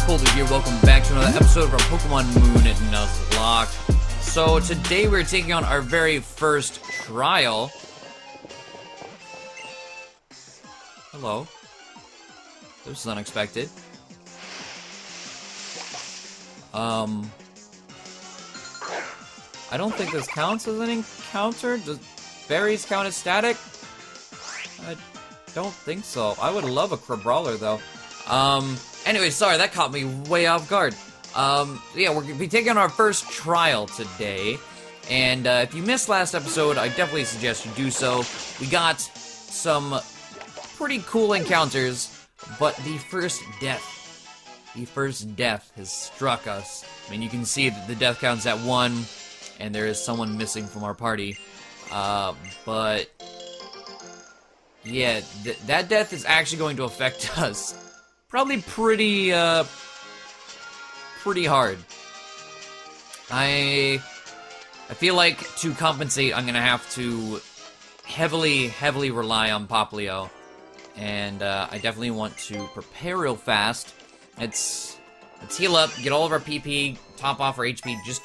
Poledoo here, welcome back to another episode of our Pokemon Moon at Nuzlocke. So today we're taking on our very first trial. Hello. This is unexpected. I don't think this counts as an encounter. Does berries count as static? I don't think so. I would love a Crabrawler though. Anyway, sorry, that caught me way off guard. Yeah, we're gonna be taking on our first trial today. And if you missed last episode, I definitely suggest you do so. We got some pretty cool encounters, but the first death has struck us. I mean, you can see that the death count's at 1, and there is someone missing from our party. But yeah, that death is actually going to affect us. Probably pretty hard. I feel like to compensate, I'm gonna have to heavily rely on Poplio, and I definitely want to prepare real fast. Let's heal up, get all of our PP, top off our HP, just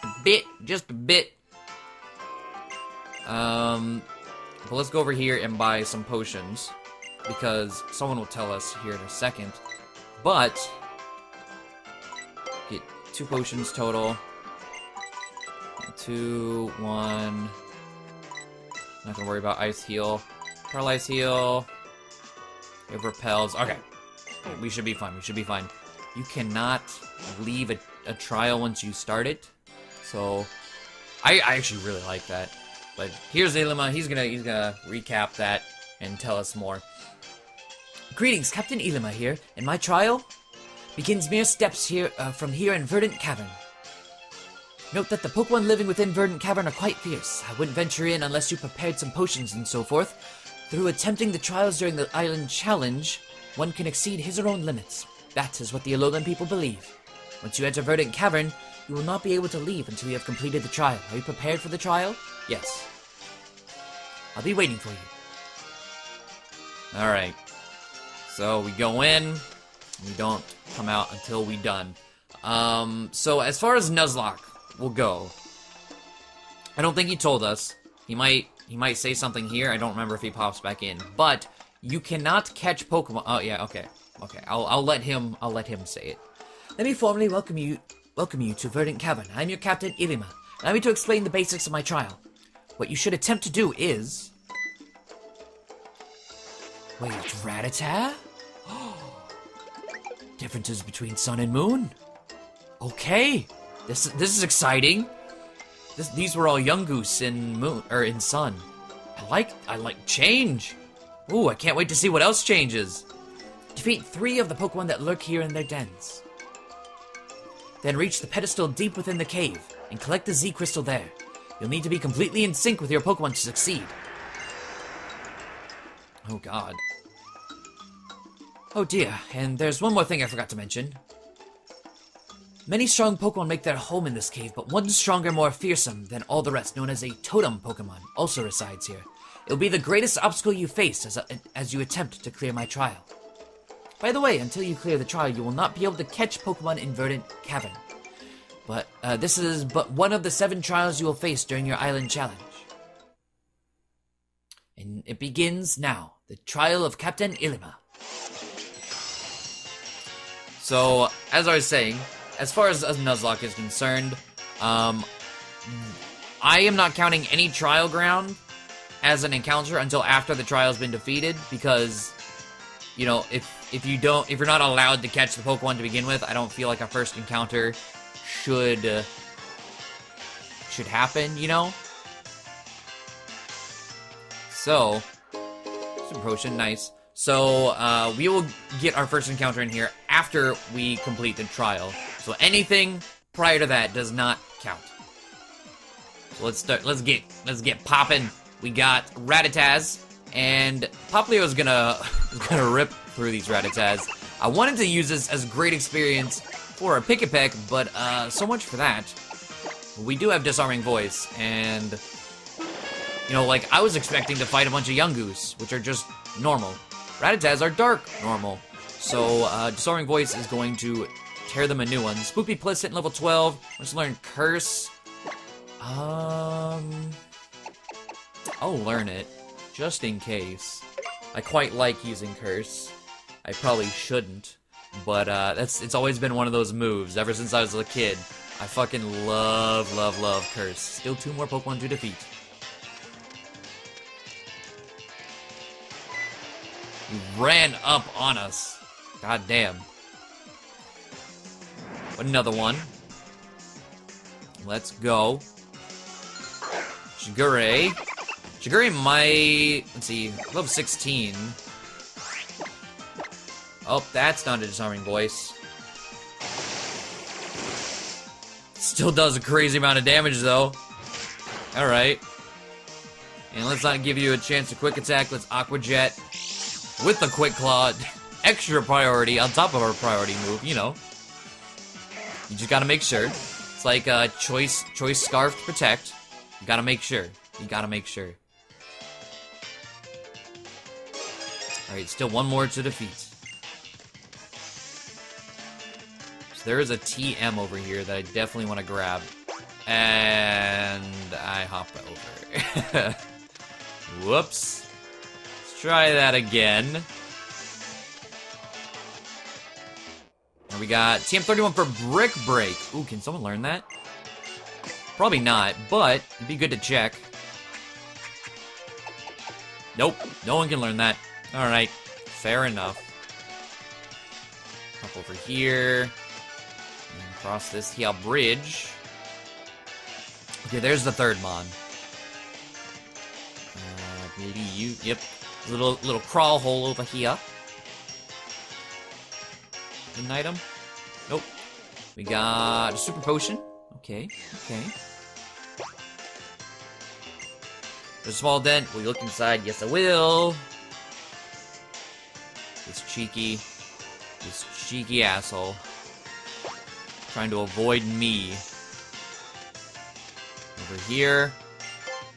a bit. But let's go over here and buy some potions, because someone will tell us here in a second. But get 2 potions total. 2, 1. Not gonna worry about ice heal. Paralyze heal. We have repels. Okay. We should be fine. You cannot leave a trial once you start it. So I actually really like that. But here's Ilima. He's gonna recap that and tell us more. Greetings, Captain Ilima here, and my trial begins mere steps here from here in Verdant Cavern. Note that the Pokemon living within Verdant Cavern are quite fierce. I wouldn't venture in unless you prepared some potions and so forth. Through attempting the trials during the Island Challenge, one can exceed his or own limits. That is what the Alolan people believe. Once you enter Verdant Cavern, you will not be able to leave until you have completed the trial. Are you prepared for the trial? Yes. I'll be waiting for you. Alright. So we go in, we don't come out until we done. So as far as Nuzlocke will go, I don't think he told us. He might say something here. I don't remember if he pops back in. But you cannot catch Pokemon. Oh yeah, okay. I'll let him say it. Let me formally welcome you to Verdant Cavern. I'm your Captain Ilima. Allow me to explain the basics of my trial. What you should attempt to do is... Wait, Rattata? Differences between Sun and Moon? Okay, this is exciting. These were all Yungoos in Moon or in Sun. I like change. Ooh, I can't wait to see what else changes. Defeat 3 of the Pokemon that lurk here in their dens. Then reach the pedestal deep within the cave and collect the Z crystal there. You'll need to be completely in sync with your Pokemon to succeed. Oh god. Oh dear, and there's one more thing I forgot to mention. Many strong Pokemon make their home in this cave, but one stronger, more fearsome than all the rest, known as a Totem Pokemon, also resides here. It'll be the greatest obstacle you face as you attempt to clear my trial. By the way, until you clear the trial, you will not be able to catch Pokemon in Verdant Cavern. But this is but one of the 7 trials you will face during your Island Challenge. And it begins now, the trial of Captain Ilima. So, as I was saying, as far as Nuzlocke is concerned, I am not counting any trial ground as an encounter until after the trial's been defeated, because, you know, if you're not allowed to catch the Pokemon to begin with, I don't feel like a first encounter should happen, you know? So, some potion, nice. So, we will get our first encounter in here after we complete the trial. So anything prior to that does not count. So let's get popping. We got Rattatas, and Poplio's gonna rip through these Rattatas. I wanted to use this as a great experience for a Pick-a-Peck, but so much for that. We do have Disarming Voice, and you know, like, I was expecting to fight a bunch of Yungoos, which are just normal. Rattatas are dark normal. So, Disarming Voice is going to tear them a new one. Spoopy Plisset, level 12. Let's learn Curse. I'll learn it, just in case. I quite like using Curse. I probably shouldn't, but it's always been one of those moves ever since I was a kid. I fucking love Curse. Still 2 more Pokemon to defeat. He ran up on us. God damn. Another one. Let's go. Shigure. Shigure might... Let's see. Level 16. Oh, that's not a Disarming Voice. Still does a crazy amount of damage, though. Alright. And let's not give you a chance to Quick Attack. Let's Aqua Jet with the Quick Claw. Extra priority on top of our priority move, you know. You just gotta make sure. It's like Choice Scarf to Protect. You gotta make sure. You gotta make sure. Alright, still 1 more to defeat. So there is a TM over here that I definitely want to grab. And I hop over. Whoops. Let's try that again. And we got TM31 for Brick Break. Ooh, can someone learn that? Probably not, but it'd be good to check. Nope, no one can learn that. Alright, fair enough. Hop over here. And cross this here bridge. Okay, there's the third Mon. Maybe you... Yep. Little crawl hole over here. Ignite him? Nope. We got a Super Potion. Okay, okay. There's a small dent. Will you look inside? Yes, I will. This cheeky asshole. Trying to avoid me. Over here.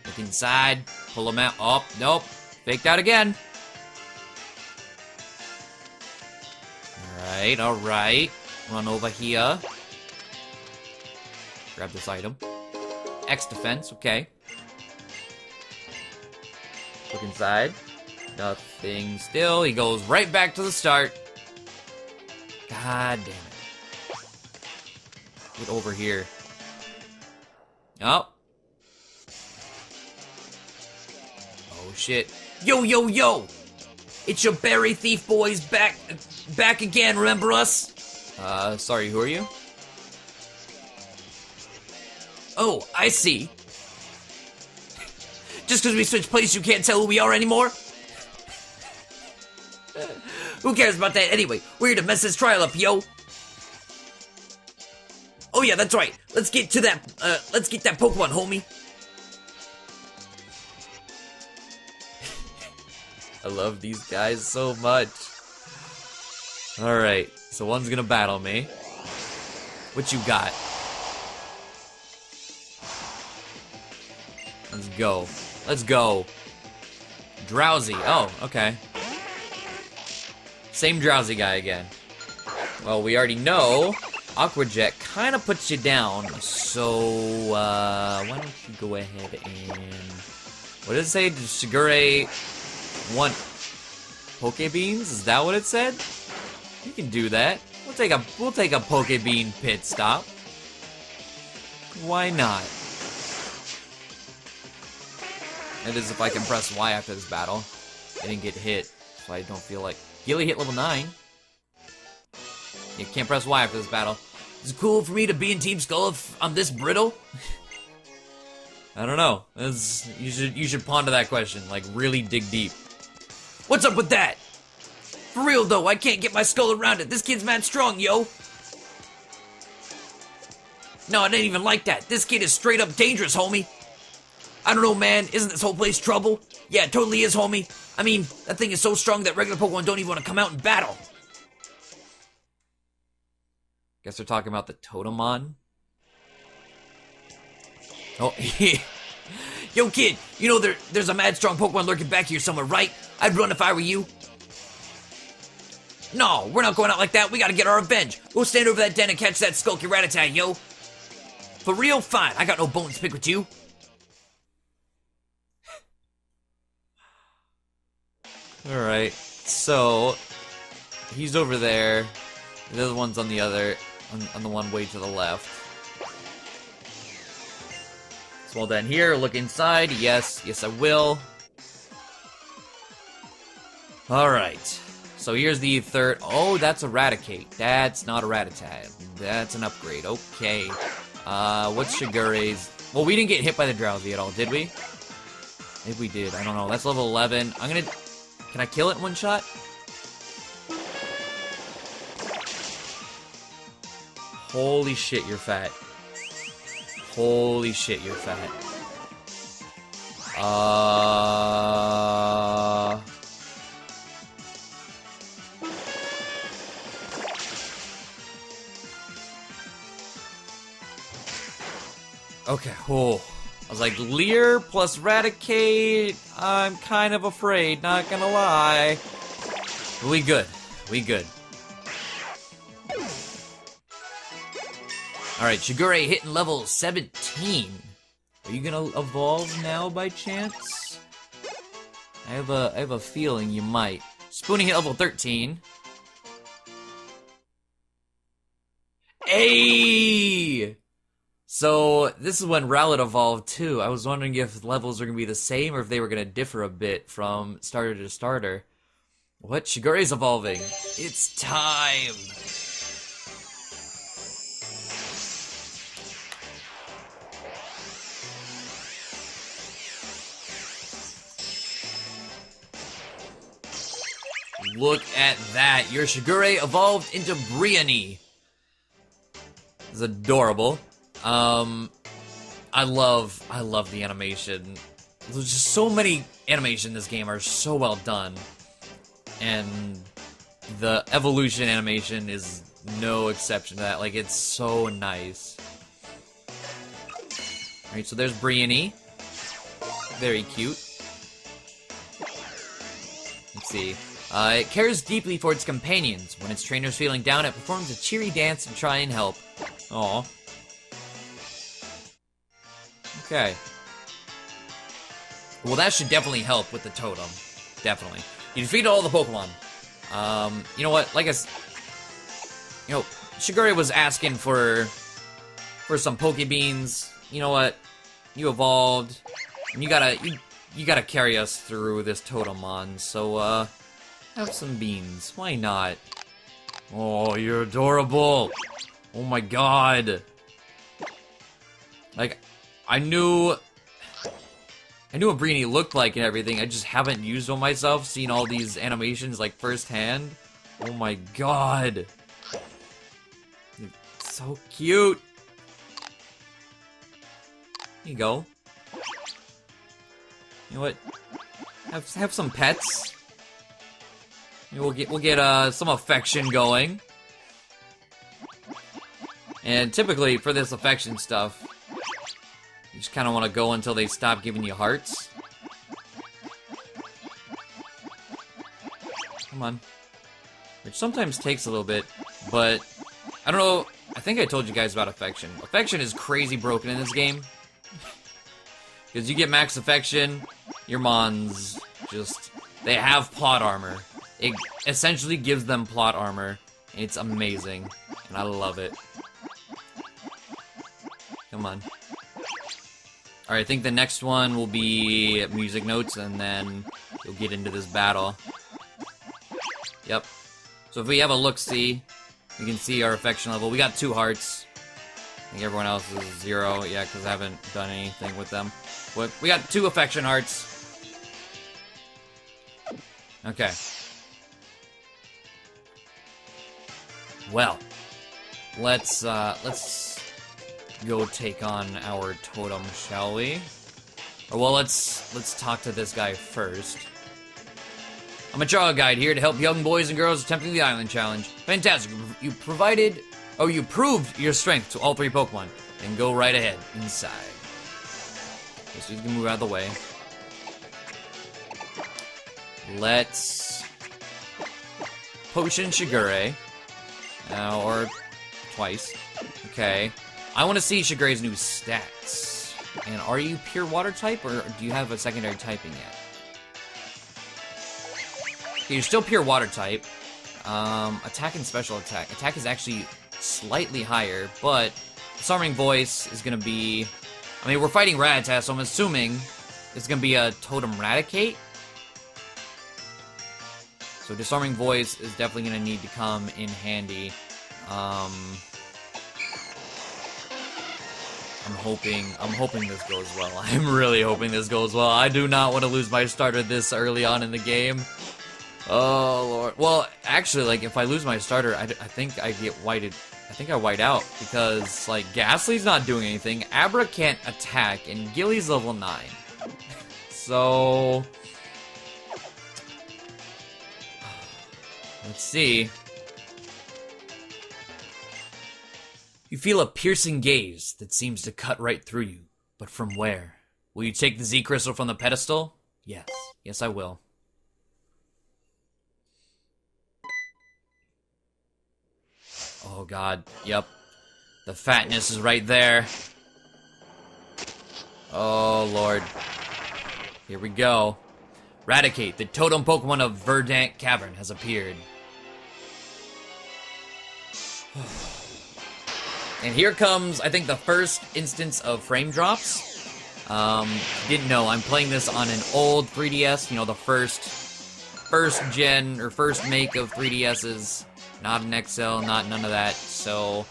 Look inside. Pull him out. Oh, nope. Faked out again. Alright, alright. Run over here. Grab this item. X defense, okay. Look inside. Nothing still. He goes right back to the start. God damn it. Get over here. Oh. Oh shit. Yo, yo, yo! It's your berry thief boys back again, remember us? Sorry, who are you? Oh, I see. Just because we switched places, you can't tell who we are anymore? Who cares about that anyway? We're here to mess this trial up, yo. Oh yeah, that's right. Let's get that Pokemon, homie. I love these guys so much. Alright, so one's gonna battle me. What you got? Let's go. Let's go. Drowsy. Oh, okay. Same Drowsy guy again. Well, we already know Aqua Jet kind of puts you down, so why don't you go ahead and... What did it say? Shigure want Poke Beans? Is that what it said? You can do that. We'll take a Poke Bean pit stop. Why not? That is if I can press Y after this battle. I didn't get hit, so I don't feel like... Gilly hit level 9. You can't press Y after this battle. Is it cool for me to be in Team Skull if I'm this brittle? I don't know. You should ponder that question. Like, really dig deep. What's up with that? For real though, I can't get my skull around it. This kid's mad strong, yo. No, it ain't even like that. This kid is straight up dangerous, homie. I don't know, man. Isn't this whole place trouble? Yeah, it totally is, homie. I mean, that thing is so strong that regular Pokemon don't even want to come out and battle. Guess they're talking about the Totemon. Oh, yo, kid. You know there's a mad strong Pokemon lurking back here somewhere, right? I'd run if I were you. No, we're not going out like that. We gotta get our revenge. Go stand over that den and catch that skulky Rattata, yo. For real? Fine. I got no bones to pick with you. Alright, so he's over there. The other one's on the other, on the one way to the left. So well done here, look inside. Yes, yes I will. Alright, so here's the third. Oh, that's a Raticate. That's not a Rattata. That's an upgrade. Okay. What's Shigure's? Well, we didn't get hit by the Drowsy at all, did we? Maybe we did. I don't know. That's level 11. I'm gonna... Can I kill it in one shot? Holy shit, you're fat. Holy shit, you're fat. Okay, oh. I was like, Leer plus Raticate, I'm kind of afraid, not gonna lie. We good. We good. Alright, Shigure hitting level 17. Are you gonna evolve now by chance? I have a feeling you might. Spoonie hit level 13. Hey! So, this is when Rowlet evolved, too. I was wondering if levels are going to be the same or if they were going to differ a bit from starter to starter. What? Shigure's evolving. It's time! Look at that! Your Shigure evolved into Briony. It's adorable. I love the animation. There's just so many animation in this game are so well done. And the evolution animation is no exception to that. Like, it's so nice. Alright, so there's Briony. Very cute. Let's see. It cares deeply for its companions. When its trainer's feeling down, it performs a cheery dance to try and help. Aww. Okay. Well, that should definitely help with the totem. Definitely. You defeated all the Pokemon. You know what? Like you know, Shigure was asking for some Pokebeans. You know what? You evolved. And you gotta carry us through this Totemon. So, have some beans. Why not? Oh, you're adorable. Oh my god. Like, I knew what Briony looked like and everything. I just haven't used one myself, seen all these animations like firsthand. Oh my god. You're so cute. Here you go. You know what? Have some pets. We'll get some affection going. And typically for this affection stuff, you just kind of want to go until they stop giving you hearts. Come on. Which sometimes takes a little bit, but I don't know. I think I told you guys about affection. Affection is crazy broken in this game. Because you get max affection, your mons just... They have plot armor. It essentially gives them plot armor. It's amazing. And I love it. Come on. Alright, I think the next one will be music notes, and then you'll get into this battle. Yep. So if we have a look-see, you can see our affection level. We got 2 hearts. I think everyone else is 0. Yeah, because I haven't done anything with them. But we got 2 affection hearts. Okay. Well, let's go take on our totem, shall we? Or, well, let's talk to this guy first. I'm a trail guide here to help young boys and girls attempting the island challenge. Fantastic. You proved your strength to all 3 Pokemon. And go right ahead, inside. Okay, so you can move out of the way. Let's Potion Shigure. Or twice. Okay. I want to see Shigure's new stats. And are you pure water type, or do you have a secondary typing yet? Okay, you're still pure water type. Attack and special attack. Attack is actually slightly higher, but Disarming Voice is going to be... I mean, we're fighting Rattata, so I'm assuming it's going to be a Totem Raticate. So Disarming Voice is definitely going to need to come in handy. I'm hoping this goes well. I'm really hoping this goes well. I do not want to lose my starter this early on in the game. Oh, Lord. Well, actually, like, if I lose my starter, I think I get whited. I think I white out, because, like, Ghastly's not doing anything, Abra can't attack, and Gilly's level 9. So... let's see. You feel a piercing gaze that seems to cut right through you. But from where? Will you take the Z Crystal from the pedestal? Yes. Yes, I will. Oh god, yep. The fatness is right there. Oh lord. Here we go. Raticate, the totem Pokemon of Verdant Cavern, has appeared. And here comes, I think, the first instance of frame drops. Didn't know, I'm playing this on an old 3DS, you know, the first gen, or first make of 3DSs. Not an XL, not none of that, so,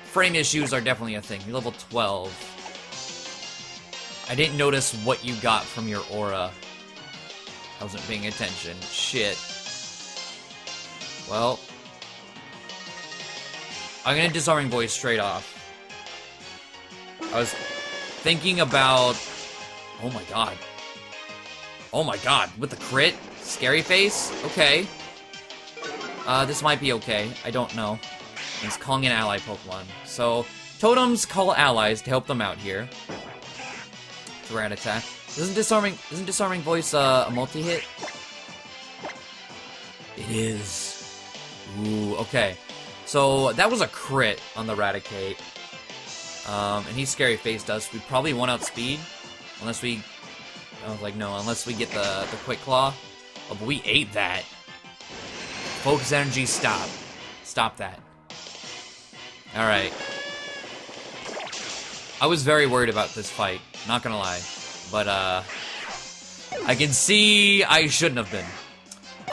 frame issues are definitely a thing. You're level 12. I didn't notice what you got from your aura. I wasn't paying attention. Shit. Well, I'm gonna Disarming Voice straight off. I was thinking about... oh my god. Oh my god, with the crit? Scary face? Okay. This might be okay. I don't know. He's calling an ally Pokemon. So, totems call allies to help them out here. Rattata. Isn't Disarming Voice a multi-hit? It is. Ooh, okay. So, that was a crit on the Raticate. And he's Scary Faced us. We probably won out speed. Unless we... I was like, no, unless we get the Quick Claw. Oh, but we ate that. Focus Energy, stop. Stop that. Alright. I was very worried about this fight, not gonna lie. But, I can see I shouldn't have been.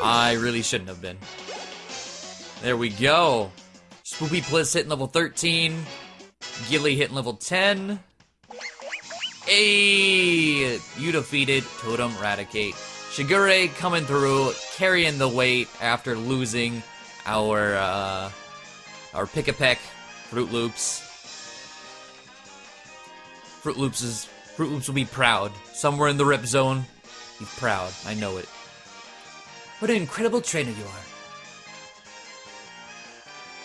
I really shouldn't have been. There we go. Spoopy Pliss hitting level 13. Gilly hitting level 10. Hey! You defeated Totem Raticate. Shigure coming through, carrying the weight after losing our Pick-a-Peck Fruit Loops. Fruit Loops will be proud. Somewhere in the Rip Zone, he's proud. I know it. What an incredible trainer you are.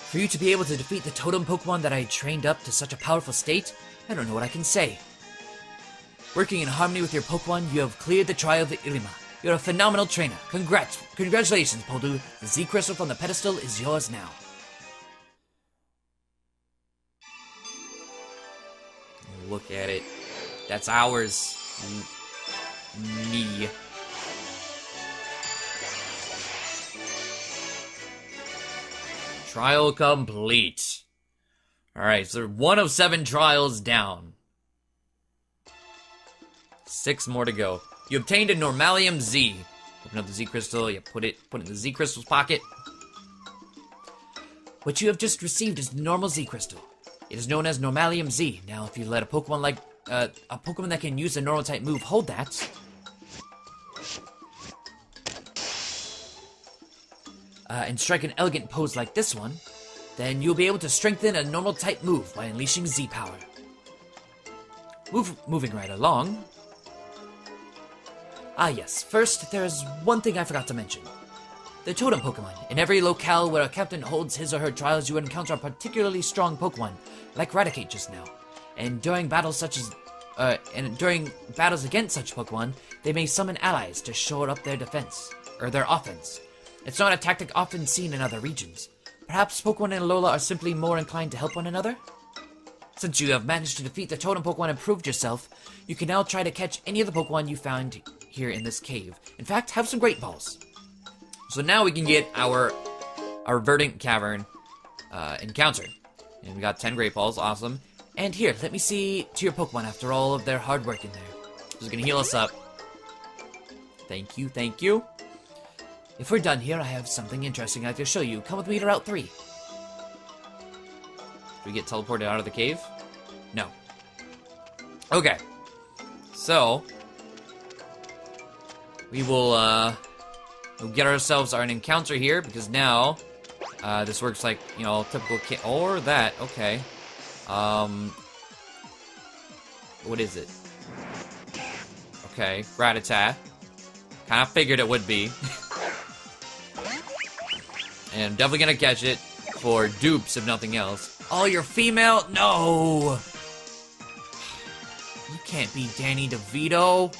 For you to be able to defeat the totem Pokemon that I trained up to such a powerful state, I don't know what I can say. Working in harmony with your Pokemon, you have cleared the trial of the Ilima. You're a phenomenal trainer. Congratulations, poledoo. The Z Crystal from the pedestal is yours now. Look at it. That's ours. Me. Trial complete. Alright, so 1 of 7 trials down. 6 more to go. You obtained a Normalium Z. Open up the Z Crystal, you put it in the Z Crystal's pocket. What you have just received is the normal Z Crystal. It is known as Normalium Z. Now, if you let a Pokemon that can use a normal type move hold that, and strike an elegant pose like this one, then you'll be able to strengthen a normal type move by unleashing Z power. Moving right along. Ah yes, first, there is one thing I forgot to mention. The Totem Pokemon. In every locale where a captain holds his or her trials, you encounter a particularly strong Pokemon, like Raticate just now. And during battles against such Pokemon, they may summon allies to shore up their defense, or their offense. It's not a tactic often seen in other regions. Perhaps Pokemon and Alola are simply more inclined to help one another? Since you have managed to defeat the Totem Pokemon and proved yourself, you can now try to catch any of the Pokemon you found here in this cave. In fact, have some Great Balls. So now we can get our Verdant Cavern encounter. And we got 10 Great Balls, awesome. And here, let me see to your Pokemon after all of their hard work in there. This is gonna heal us up. Thank you, thank you. If we're done here, I have something interesting I'd like to show you. Come with me to Route 3. Do we get teleported out of the cave? No. Okay. So, we will, we'll get ourselves an encounter here, because now, this works like, you know, typical or that, okay. What is it? Okay, Rattata. Kinda figured it would be. And I'm definitely gonna catch it for dupes, if nothing else. Oh, you're female? No! You can't be Danny DeVito.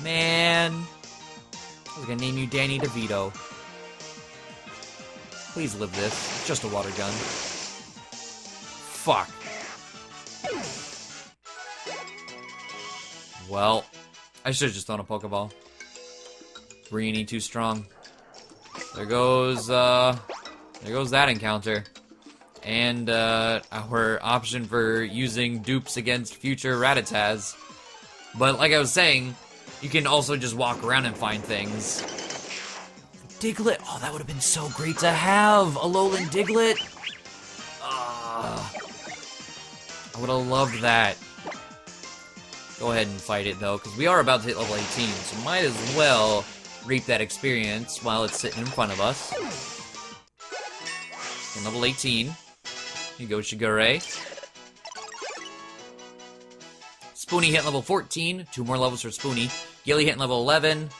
Man. I was gonna name you Danny DeVito. Please live this. It's just a water gun. Fuck. Well, I should have just thrown a Pokeball. Breeny too strong. There goes that encounter. And, our option for using dupes against future Rattatas. But like I was saying, you can also just walk around and find things. Diglett! Oh, that would have been so great to have! Alolan Diglett! I would have loved that. Go ahead and fight it, though, because we are about to hit level 18, so might as well reap that experience while it's sitting in front of us. In level 18. Here you go, Shigure. Spoonie hit level 14. 2 more levels for Spoonie. Gilly hit level 11.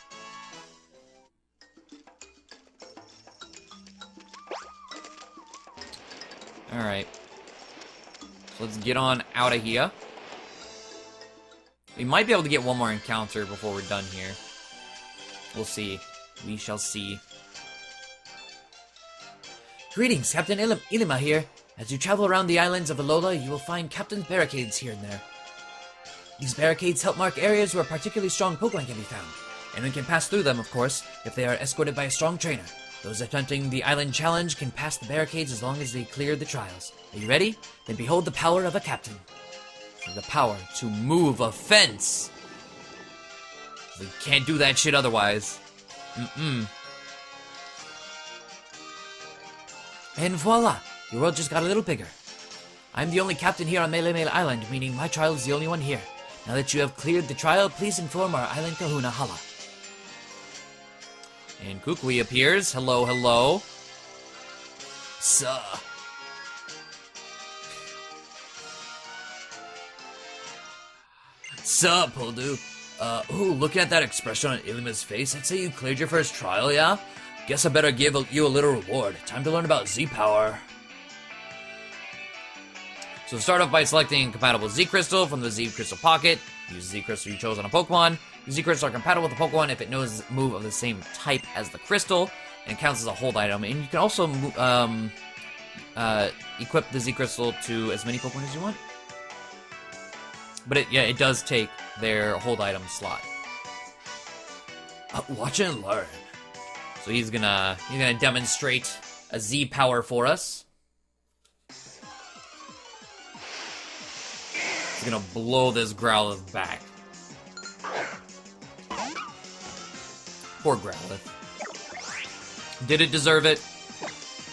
Alright. So let's get on out of here. We might be able to get one more encounter before we're done here. We'll see. We shall see. Greetings, Captain Ilima here. As you travel around the islands of Alola, you will find Captain's barricades here and there. These barricades help mark areas where particularly strong Pokemon can be found. Anyone can pass through them, of course, if they are escorted by a strong trainer. Those attempting the island challenge can pass the barricades as long as they clear the trials. Are you ready? Then behold the power of a captain. The power to move a fence. We can't do that shit otherwise. And voila! Your world just got a little bigger. I'm the only captain here on Melemele Island, meaning my trial is the only one here. Now that you have cleared the trial, please inform our island kahuna, Hala. And Kukui appears. Hello, hello. Suh. Sup, poledoo? Ooh, looking at that expression on Ilima's face, I'd say you cleared your first trial, yeah? Guess I better give you a little reward. Time to learn about Z-Power. So start off by selecting compatible Z-Crystal from the Z-Crystal Pocket. Use Z-Crystal you chose on a Pokemon. Z-Crystals are compatible with the Pokemon if it knows a move of the same type as the Crystal, and it counts as a hold item. And you can also equip the Z-Crystal to as many Pokemon as you want. But it does take their hold item slot. Watch and learn. So he's gonna demonstrate a Z power for us. He's gonna blow this Growlithe back. Poor Growlithe. Did it deserve it?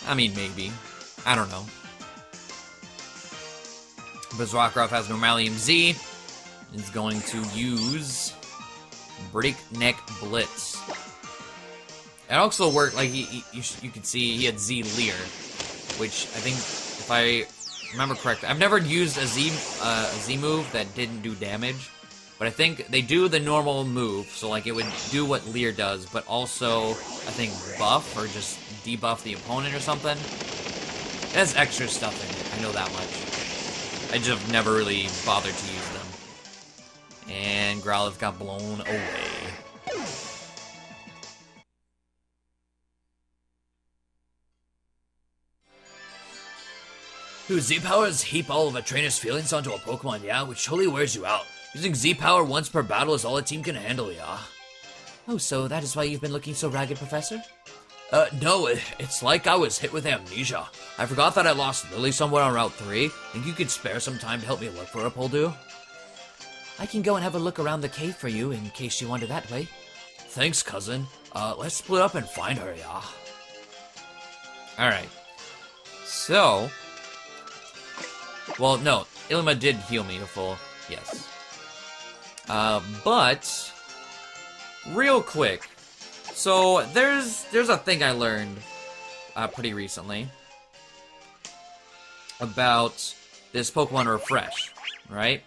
I mean, maybe. I don't know. But Rockruff has Normalium Z. Is going to use Breakneck Blitz. It also worked, like, you can see he had Z Leer, which I think, if I remember correctly, I've never used a Z move that didn't do damage, but I think they do the normal move, so like it would do what Leer does, but also, I think, buff, or just debuff the opponent or something. It has extra stuff in it, I know that much. I just have never really bothered to use them. And Growlithe got blown away. Dude, Z-Powers heap all of a trainer's feelings onto a Pokemon, yeah? Which totally wears you out. Using Z-Power once per battle is all a team can handle, yeah? Oh, so that is why you've been looking so ragged, Professor? No, it's like I was hit with amnesia. I forgot that I lost Lily somewhere on Route 3. Think you could spare some time to help me look for a Poledoo? I can go and have a look around the cave for you in case you wander that way. Thanks, cousin. Let's split up and find her, yeah? Alright. So... Well, no. Ilima did heal me to full. Yes. But... Real quick. So, there's a thing I learned pretty recently about this Pokemon Refresh, right?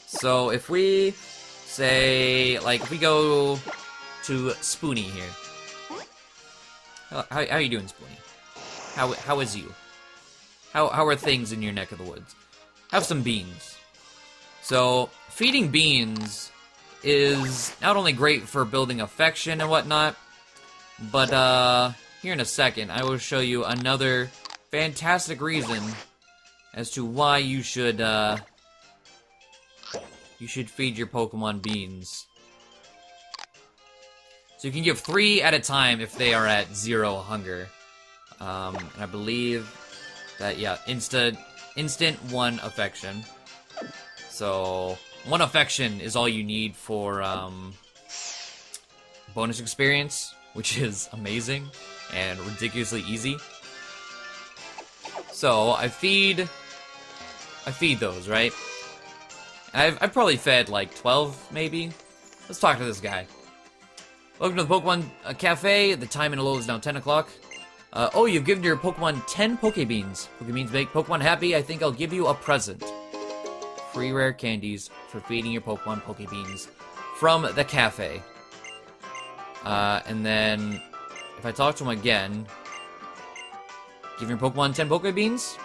So, if we say, like, if we go to Spoony here. How are you doing, Spoony? How is you? How are things in your neck of the woods? Have some beans. So, feeding beans is not only great for building affection and whatnot, but here in a second, I will show you another fantastic reason as to why you should feed your Pokemon beans. So you can give 3 at a time if they are at 0 hunger. And I believe that, yeah, instant 1 affection. So 1 affection is all you need for bonus experience, which is amazing and ridiculously easy. So I feed those, right? I've probably fed like 12, maybe. Let's talk to this guy. Welcome to the Pokemon Cafe. The time in Alola is now 10 o'clock. Oh, you've given your Pokemon 10 Pokebeans. Pokebeans make Pokemon happy. I think I'll give you a present. Free rare candies for feeding your Pokemon Pokebeans from the cafe. And then, if I talk to him again, give your Pokemon 10 Pokebeans.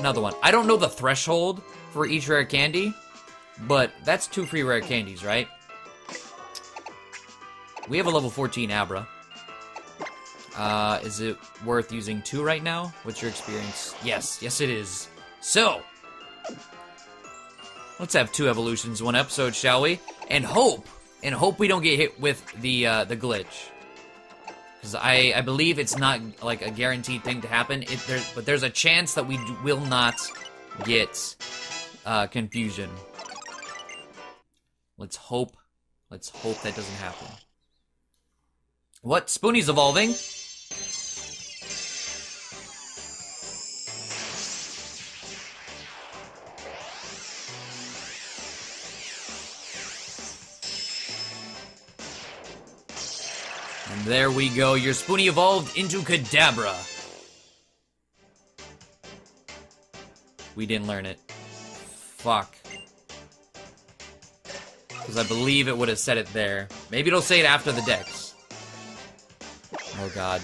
Another one. I don't know the threshold for each rare candy, but that's 2 free rare candies, right? We have a level 14 Abra. Is it worth using 2 right now? What's your experience? Yes, yes it is. So, let's have 2 evolutions in 1 episode, shall we? And hope we don't get hit with the glitch. Because I believe it's not, like, a guaranteed thing to happen. But there's a chance that we will not get confusion. Let's hope that doesn't happen. What? Spoonie's evolving? And there we go, your Spoonie evolved into Kadabra. We didn't learn it. Fuck. Because I believe it would have said it there. Maybe it'll say it after the Dex. Oh god.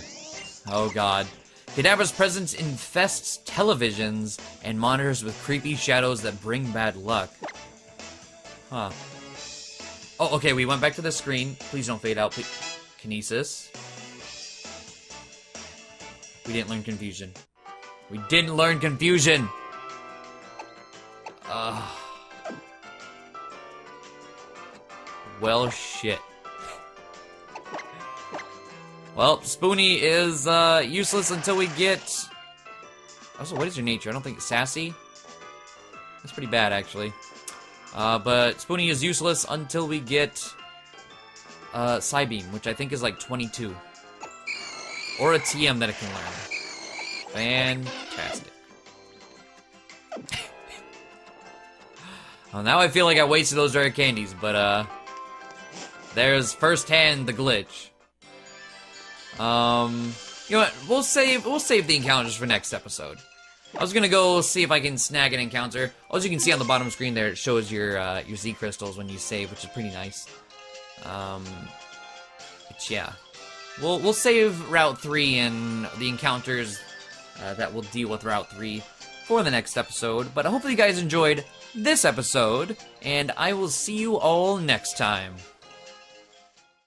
Oh god. Kadabra's presence infests televisions and monitors with creepy shadows that bring bad luck. Huh. Oh, okay, we went back to the screen. Please don't fade out, please. Kinesis. We didn't learn confusion. We didn't learn confusion! Well, shit. Well, Spoonie is useless until we get... Also, what is your nature? I don't think it's sassy. That's pretty bad, actually. But Spoonie is useless until we get Psybeam, which I think is like 22. Or a TM that it can learn. Fantastic. Well, now I feel like I wasted those rare candies, but there's firsthand the glitch. You know what? We'll save the encounters for next episode. I was gonna go see if I can snag an encounter. As you can see on the bottom screen there, it shows your Z crystals when you save, which is pretty nice. But yeah, we'll save Route 3 and the encounters that will deal with Route 3 for the next episode. But hopefully you guys enjoyed this episode, and I will see you all next time.